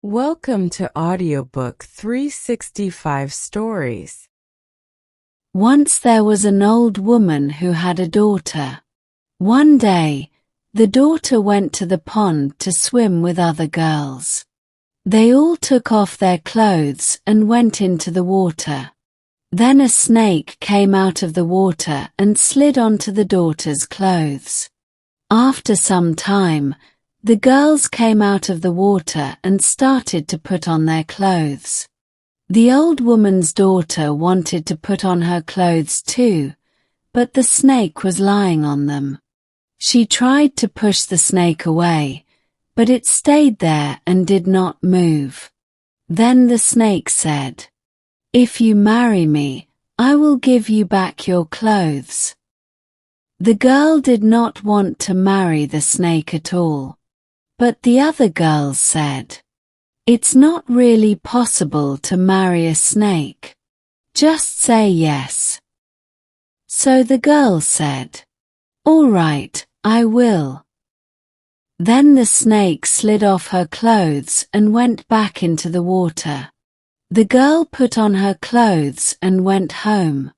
Welcome to Audiobook 365 Stories. Once there was an old woman who had a daughter. One day, the daughter went to the pond to swim with other girls. They all took off their clothes and went into the water. Then a snake came out of the water and slid onto the daughter's clothes. After some time, the girls came out of the water and started to put on their clothes. The old woman's daughter wanted to put on her clothes too, but the snake was lying on them. She tried to push the snake away, but it stayed there and did not move. Then the snake said, "If you marry me, I will give you back your clothes." The girl did not want to marry the snake at all. But the other girls said, "It's not really possible to marry a snake. Just say yes." So the girl said, "All right, I will." Then the snake slid off her clothes and went back into the water. The girl put on her clothes and went home.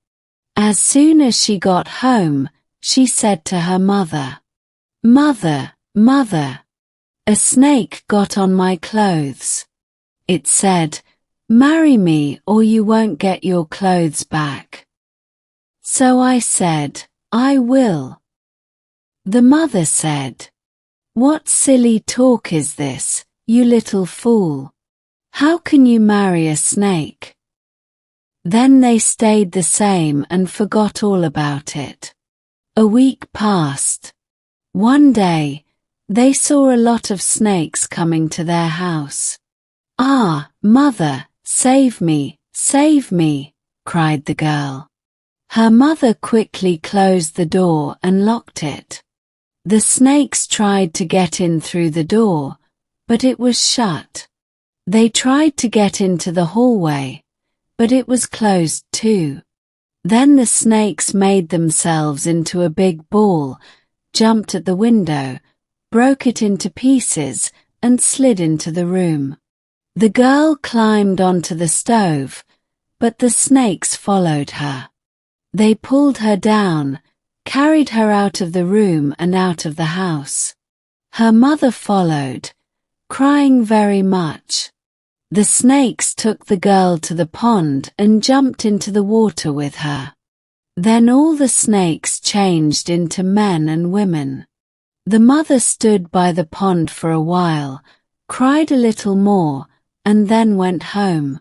As soon as she got home, she said to her mother, "Mother, mother, a snake got on my clothes. It said, 'Marry me or you won't get your clothes back.' So I said, 'I will.'" The mother said, "What silly talk is this, you little fool? How can you marry a snake?" Then they stayed the same and forgot all about it. A week passed. One day, they saw a lot of snakes coming to their house. "Ah, mother, save me, save me," cried the girl. Her mother quickly closed the door and locked it. The snakes tried to get in through the door, but it was shut. They tried to get into the hallway, but it was closed too. Then the snakes made themselves into a big ball, jumped at the window, broke it into pieces, and slid into the room. The girl climbed onto the stove, but the snakes followed her. They pulled her down, carried her out of the room and out of the house. Her mother followed, crying very much. The snakes took the girl to the pond and jumped into the water with her. Then all the snakes changed into men and women. The mother stood by the pond for a while, cried a little more, and then went home.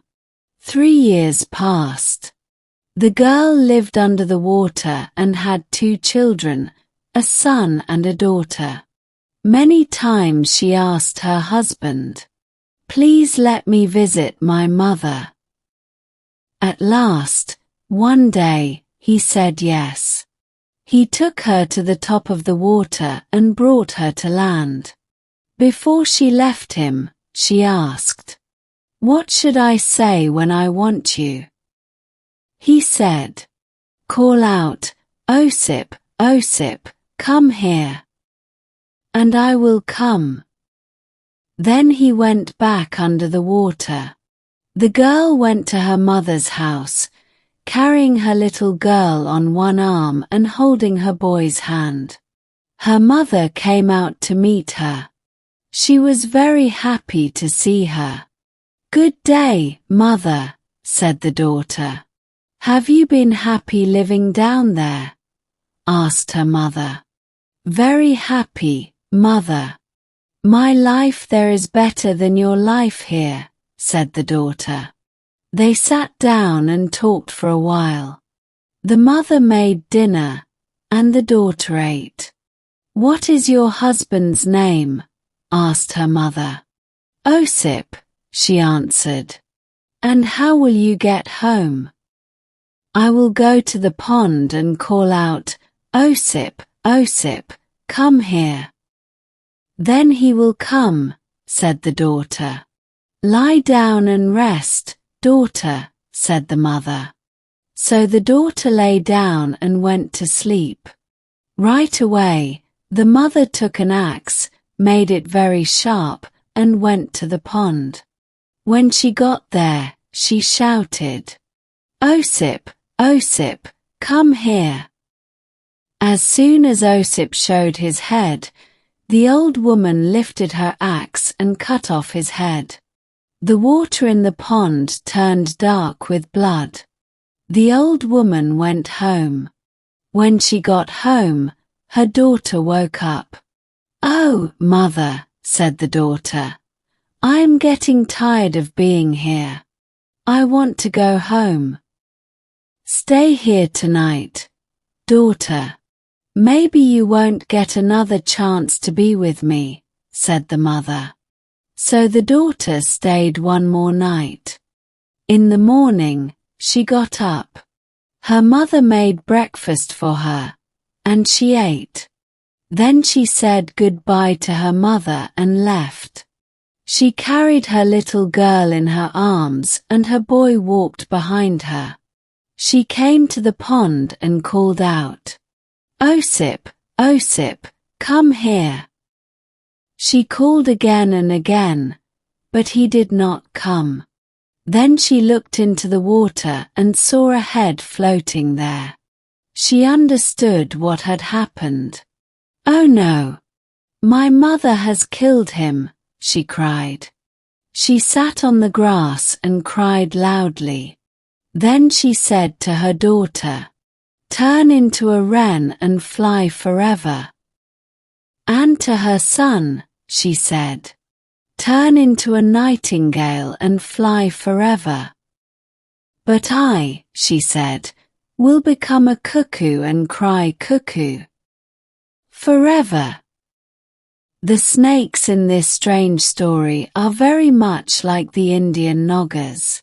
3 years passed. The girl lived under the water and had 2 children, a son and a daughter. Many times she asked her husband, "Please let me visit my mother." At last, one day, he said yes. He took her to the top of the water and brought her to land. Before she left him, she asked, "What should I say when I want you?" He said, "Call out, 'Osip, Osip, come here.' And I will come." Then he went back under the water. The girl went to her mother's house, carrying her little girl on one arm and holding her boy's hand. Her mother came out to meet her. She was very happy to see her. "Good day, mother," said the daughter. "Have you been happy living down there?" asked her mother. "Very happy, mother. My life there is better than your life here," said the daughter. They sat down and talked for a while. The mother made dinner, and the daughter ate. "What is your husband's name?" asked her mother. "Osip," she answered. "And how will you get home?" "I will go to the pond and call out, 'Osip, Osip, come here.' Then he will come," said the daughter. "Lie down and rest, daughter," said the mother. So the daughter lay down and went to sleep. Right away, the mother took an axe, made it very sharp, and went to the pond. When she got there, she shouted, "Osip, Osip, come here." As soon as Osip showed his head, the old woman lifted her axe and cut off his head. The water in the pond turned dark with blood. The old woman went home. When she got home, her daughter woke up. "Oh, mother," said the daughter, "I'm getting tired of being here. I want to go home." "Stay here tonight, daughter. Maybe you won't get another chance to be with me," said the mother. So the daughter stayed one more night. In the morning, she got up. Her mother made breakfast for her, and she ate. Then she said goodbye to her mother and left. She carried her little girl in her arms and her boy walked behind her. She came to the pond and called out, "Osip, Osip, come here." She called again and again, but he did not come. Then she looked into the water and saw a head floating there. She understood what had happened. "Oh no! My mother has killed him," she cried. She sat on the grass and cried loudly. Then she said to her daughter, "Turn into a wren and fly forever." And to her son, she said, "Turn into a nightingale and fly forever." "But I," she said, "will become a cuckoo and cry cuckoo forever." The snakes in this strange story are very much like the Indian Nagas.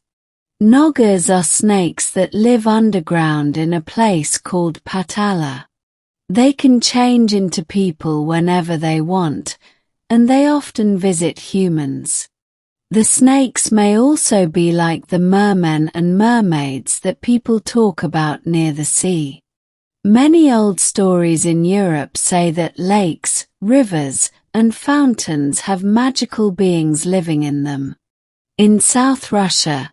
Nagas are snakes that live underground in a place called Patala. They can change into people whenever they want, and they often visit humans. The snakes may also be like the mermen and mermaids that people talk about near the sea. Many old stories in Europe say that lakes, rivers, and fountains have magical beings living in them. In South Russia,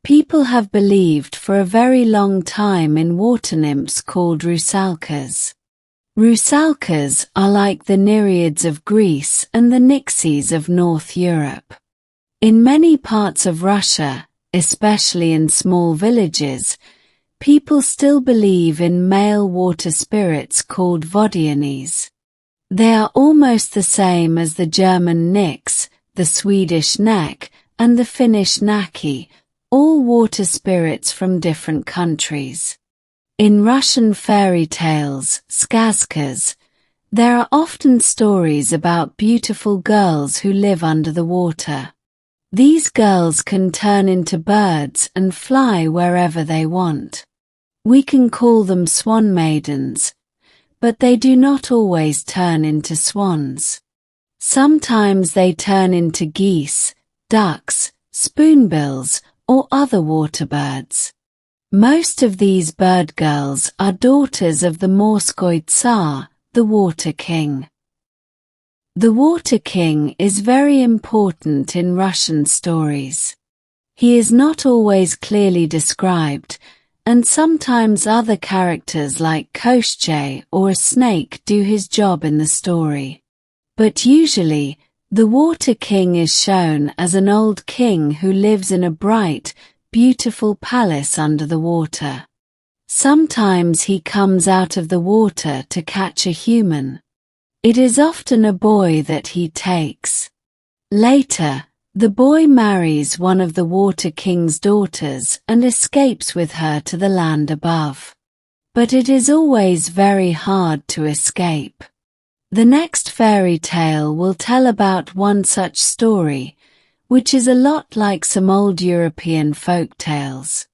people have believed for a very long time in water nymphs called rusalkas. Rusalkas are like the nereids of Greece and the nixies of North Europe. In many parts of Russia, especially in small villages, people still believe in male water spirits called vodyanes. They are almost the same as the German nix, the Swedish nek, and the Finnish naki, all water spirits from different countries. In Russian fairy tales, skazkas, there are often stories about beautiful girls who live under the water. These girls can turn into birds and fly wherever they want. We can call them swan maidens, but they do not always turn into swans. Sometimes they turn into geese, ducks, spoonbills, or other water birds. Most of these bird girls are daughters of the Morskoy Tsar, the Water King. The Water King is very important in Russian stories. He is not always clearly described, and sometimes other characters like Koshchei or a snake do his job in the story. But usually, the Water King is shown as an old king who lives in a bright, beautiful palace under the water. Sometimes he comes out of the water to catch a human. It is often a boy that he takes. Later, the boy marries one of the Water King's daughters and escapes with her to the land above. But it is always very hard to escape. The next fairy tale will tell about one such story, which is a lot like some old European folk tales.